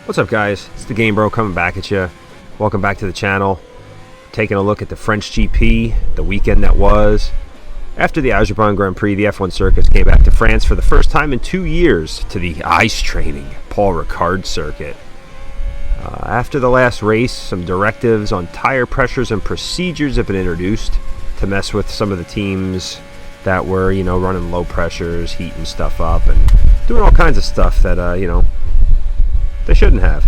What's up, guys? It's the Game Bro coming back at you. Welcome back to the channel. Taking a look at the French GP, the weekend that was. After the Azerbaijan Grand Prix, the F1 circuits came back to France for the first time in 2 years to the ice training Paul Ricard circuit. After the last race, some directives on tire pressures and procedures have been introduced to mess with some of the teams that were, running low pressures, heating stuff up, and doing all kinds of stuff that, they shouldn't have.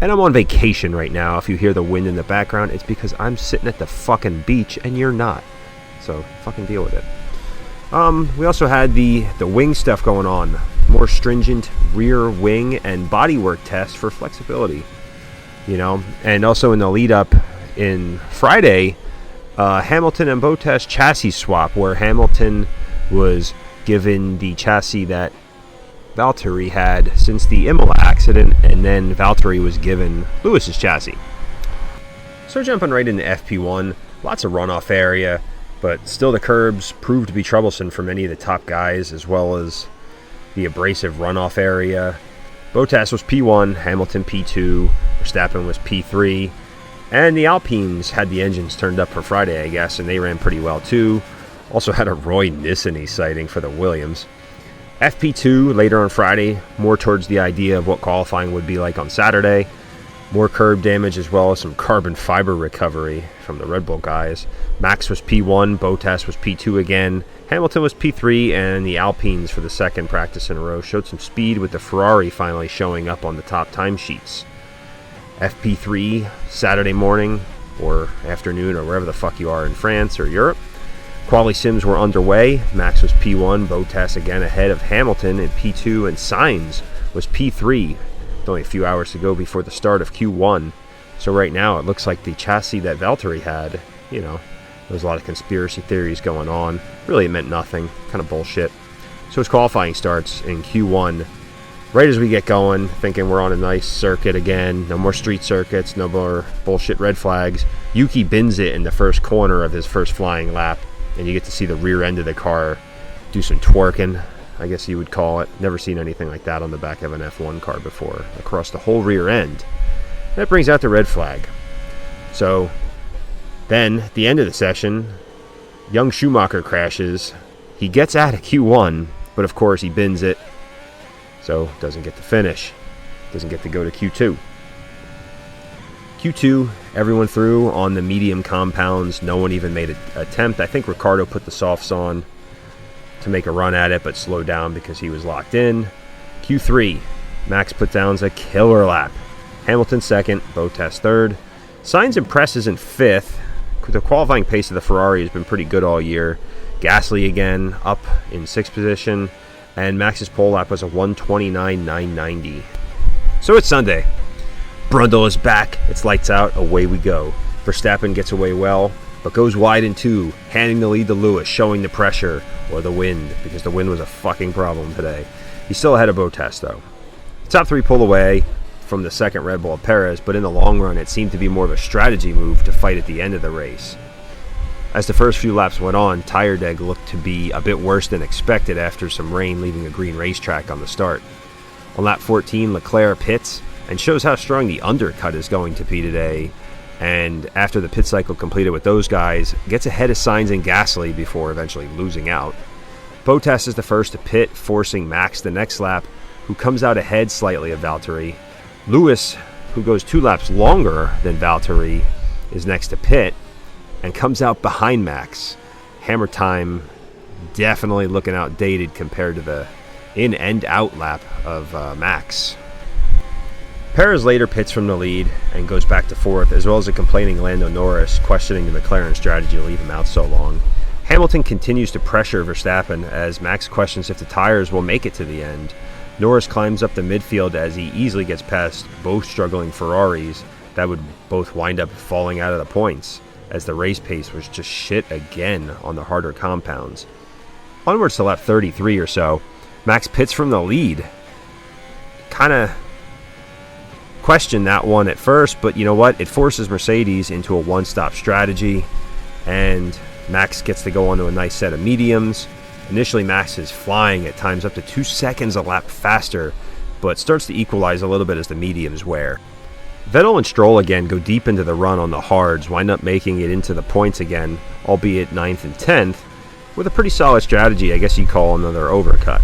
And I'm on vacation right now. If you hear the wind in the background, it's because I'm sitting at the fucking beach and you're not. So fucking deal with it. We also had the wing stuff going on. More stringent rear wing and bodywork tests for flexibility. And also in the lead up in Friday, Hamilton and Bottas chassis swap, where Hamilton was given the chassis that Valtteri had since the Imola accident, and then Valtteri was given Lewis's chassis. So jumping right into FP1, lots of runoff area, but still the curbs proved to be troublesome for many of the top guys, as well as the abrasive runoff area. Bottas was P1, Hamilton P2, Verstappen was P3, and the Alpines had the engines turned up for Friday, I guess, and they ran pretty well too. Also had a Roy Nissany sighting for the Williams. FP2 later on Friday, more towards the idea of what qualifying would be like on Saturday. More curb damage as well as some carbon fiber recovery from the Red Bull guys. Max was P1, Bottas was P2 again, Hamilton was P3, and the Alpines for the second practice in a row showed some speed with the Ferrari finally showing up on the top timesheets. FP3 Saturday morning or afternoon or wherever the fuck you are in France or Europe. Quali sims were underway. Max was P1, Bottas again ahead of Hamilton in P2, and Sainz was P3. With only a few hours to go before the start of Q1. So right now it looks like the chassis that Valtteri had, there's a lot of conspiracy theories going on. Really, it meant nothing. Kind of bullshit. So as qualifying starts in Q1, right as we get going, thinking we're on a nice circuit again, no more street circuits, no more bullshit red flags, Yuki bins it in the first corner of his first flying lap. And you get to see the rear end of the car do some twerking, I guess you would call it. Never seen anything like that on the back of an F1 car before, across the whole rear end. That brings out the red flag. So then, at the end of the session, young Schumacher crashes. He gets out of Q1, but of course he bins it, so doesn't get to finish. Doesn't get to go to Q2. Q2, everyone threw on the medium compounds. No one even made an attempt. I think Ricciardo put the softs on to make a run at it, but slowed down because he was locked in. Q3, Max put down a killer lap. Hamilton second, Bottas third. Sainz impresses in fifth. The qualifying pace of the Ferrari has been pretty good all year. Gasly again up in sixth position, and Max's pole lap was a 1:29.990. So it's Sunday. Brundle is back. It's lights out. Away we go. Verstappen gets away well, but goes wide in two, handing the lead to Lewis, showing the pressure or the wind, because the wind was a fucking problem today. He's still ahead of Bottas, though. The top three pull away from the second Red Bull of Perez, but in the long run, it seemed to be more of a strategy move to fight at the end of the race. As the first few laps went on, tire deg looked to be a bit worse than expected after some rain leaving a green racetrack on the start. On lap 14, Leclerc pits and shows how strong the undercut is going to be today, and after the pit cycle completed with those guys, gets ahead of Sainz and Gasly before eventually losing out. Bottas is the first to pit, forcing Max the next lap, who comes out ahead slightly of Valtteri. Lewis, who goes 2 laps longer than Valtteri, is next to pit and comes out behind Max. Hammer time definitely looking outdated compared to the in and out lap of Max. Perez later pits from the lead and goes back to fourth, as well as a complaining Lando Norris questioning the McLaren strategy to leave him out so long. Hamilton continues to pressure Verstappen as Max questions if the tires will make it to the end. Norris climbs up the midfield as he easily gets past both struggling Ferraris that would both wind up falling out of the points, as the race pace was just shit again on the harder compounds. Onwards to lap 33 or so, Max pits from the lead. Kind of questioned that one at first, but you know what? It forces Mercedes into a one-stop strategy, and Max gets to go onto a nice set of mediums. Initially, Max is flying at times up to 2 seconds a lap faster but starts to equalize a little bit as the mediums wear. Vettel and Stroll again go deep into the run on the hards, wind up making it into the points again, albeit 9th and 10th, with a pretty solid strategy, I guess you'd call another overcut.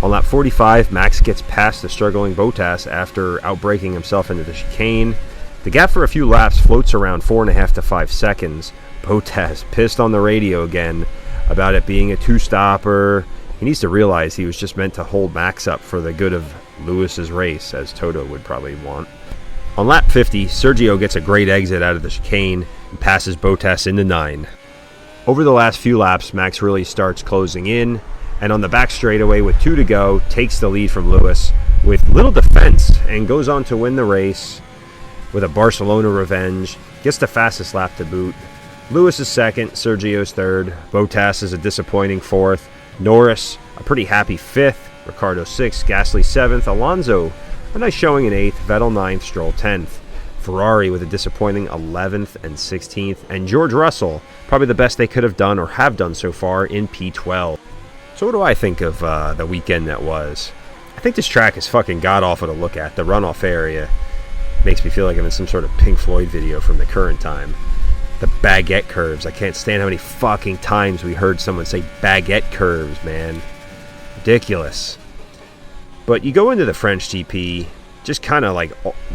On lap 45, Max gets past the struggling Bottas after outbraking himself into the chicane. The gap for a few laps floats around 4.5 to 5 seconds. Bottas pissed on the radio again about it being a two-stopper. He needs to realize he was just meant to hold Max up for the good of Lewis's race, as Toto would probably want. On lap 50, Sergio gets a great exit out of the chicane and passes Bottas into 9. Over the last few laps, Max really starts closing in, and on the back straightaway with 2 to go, takes the lead from Lewis with little defense and goes on to win the race with a Barcelona revenge. Gets the fastest lap to boot. Lewis is second, Sergio's third, Bottas is a disappointing fourth, Norris a pretty happy fifth, Ricciardo 6th, Gasly 7th, Alonso a nice showing in 8th, Vettel 9th, Stroll 10th. Ferrari with a disappointing 11th and 16th, and George Russell, probably the best they could have done or have done so far in P12. So what do I think of the weekend that was? I think this track is fucking god-awful to look at. The runoff area makes me feel like I'm in some sort of Pink Floyd video from the current time. The baguette curves. I can't stand how many fucking times we heard someone say baguette curves, man. Ridiculous. But you go into the French GP, just kind of like,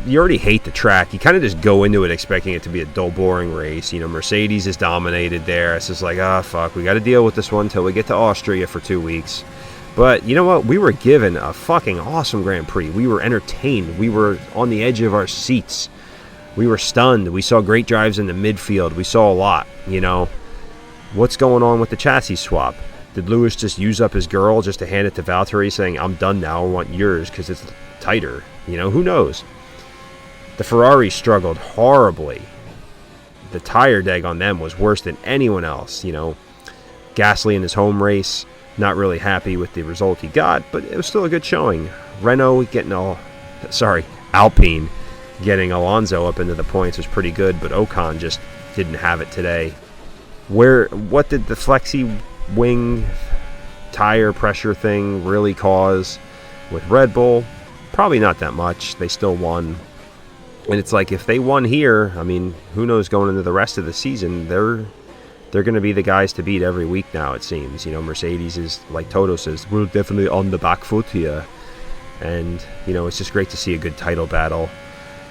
you already hate the track. You kind of just go into it expecting it to be a dull, boring race. You know, Mercedes is dominated there. It's just like, fuck, we got to deal with this one until we get to Austria for 2 weeks. But you know what? We were given a fucking awesome Grand Prix. We were entertained. We were on the edge of our seats. We were stunned. We saw great drives in the midfield. We saw a lot, you know. What's going on with the chassis swap? Did Lewis just use up his girl just to hand it to Valtteri saying, I'm done now, I want yours because it's tighter? You know, who knows? The Ferrari struggled horribly. The tire deg on them was worse than anyone else, you know. Gasly in his home race, not really happy with the result he got, but it was still a good showing. Alpine getting Alonso up into the points was pretty good, but Ocon just didn't have it today. What did the flexi wing tire pressure thing really cause with Red Bull? Probably not that much. They still won. And it's like, if they won here, I mean, who knows going into the rest of the season, they're going to be the guys to beat every week now, it seems. You know, Mercedes is, like Toto says, we're definitely on the back foot here. And, you know, it's just great to see a good title battle.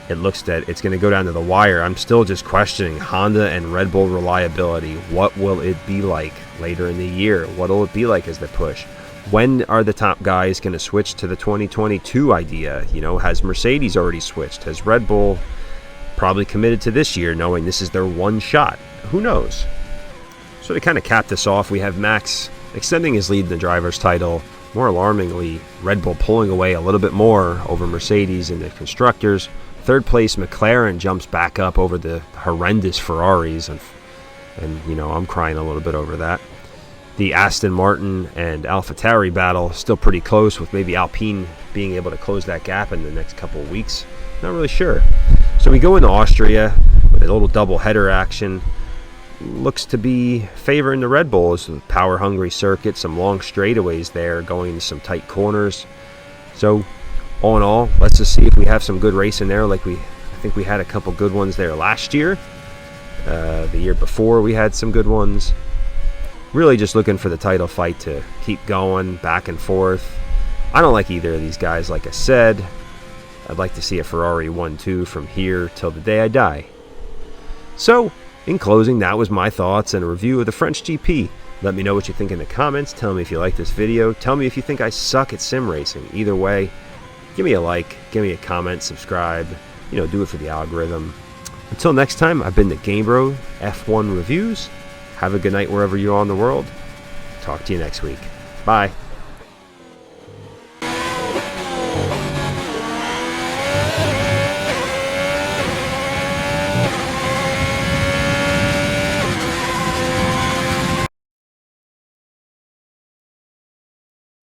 It looks that it's going to go down to the wire. I'm still just questioning Honda and Red Bull reliability. What will it be like later in the year? What will it be like as they push? When are the top guys going to switch to the 2022 idea? You know, has Mercedes already switched? Has Red Bull probably committed to this year, knowing this is their one shot? Who knows? So to kind of cap this off, we have Max extending his lead in the driver's title. More alarmingly, Red Bull pulling away a little bit more over Mercedes in the constructors. Third place, McLaren jumps back up over the horrendous Ferraris, and you know, I'm crying a little bit over that. The Aston Martin and AlphaTauri battle still pretty close, with maybe Alpine being able to close that gap in the next couple of weeks. Not really sure. So we go into Austria with a little double header action. Looks to be favoring the Red Bulls. Power-hungry circuit, some long straightaways there, going into some tight corners. So all in all, let's just see if we have some good racing there. I think we had a couple good ones there last year. The year before we had some good ones. Really just looking for the title fight to keep going back and forth. I don't like either of these guys, like I said. I'd like to see a Ferrari 1-2 from here till the day I die. So, in closing, that was my thoughts and a review of the French GP. Let me know what you think in the comments. Tell me if you like this video. Tell me if you think I suck at sim racing. Either way, give me a like, give me a comment, subscribe. You know, do it for the algorithm. Until next time, I've been the GameBro F1 Reviews. Have a good night wherever you are in the world. Talk to you next week. Bye.